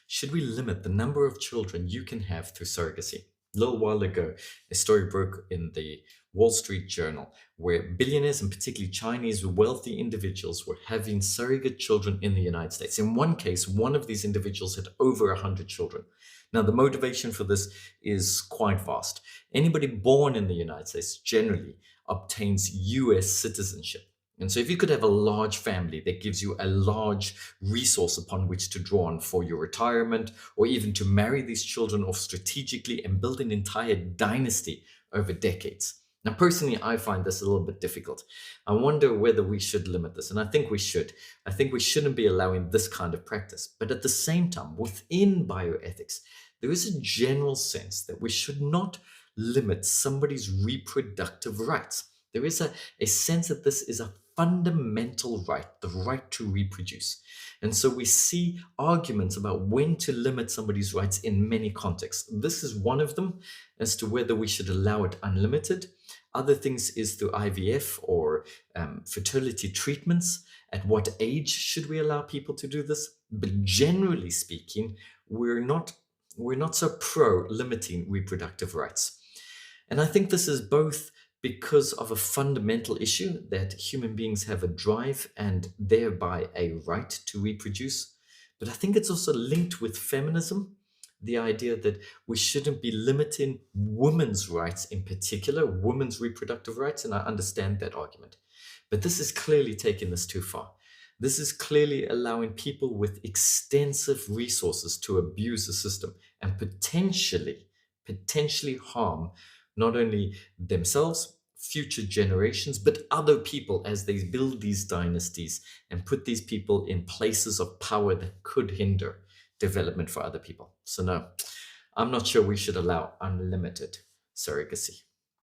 Should we limit the number of children you can have through surrogacy? A little while ago, a story broke in the Wall Street Journal where billionaires and particularly Chinese wealthy individuals were having surrogate children in the United States. In one case, one of these individuals had over 100 children. Now, the motivation for this is quite vast. Anybody born in the United States generally obtains US citizenship. And so if you could have a large family, that gives you a large resource upon which to draw on for your retirement, or even to marry these children off strategically and build an entire dynasty over decades. Now, personally, I find this a little bit difficult. I wonder whether we should limit this, and I think we should. I think we shouldn't be allowing this kind of practice. But at the same time, within bioethics, there is a general sense that we should not limit somebody's reproductive rights. There is a sense that this is a fundamental right, the right to reproduce. And so we see arguments about when to limit somebody's rights in many contexts. This is one of them, as to whether we should allow it unlimited. Other things is through IVF or fertility treatments. At what age should we allow people to do this? But generally speaking, we're not so pro limiting reproductive rights. And I think this is both because of a fundamental issue that human beings have a drive and thereby a right to reproduce. But I think it's also linked with feminism, the idea that we shouldn't be limiting women's rights, in particular, women's reproductive rights. And I understand that argument. But this is clearly taking this too far. This is clearly allowing people with extensive resources to abuse the system and potentially harm not only themselves, future generations, but other people as they build these dynasties and put these people in places of power that could hinder development for other people. So no, I'm not sure we should allow unlimited surrogacy.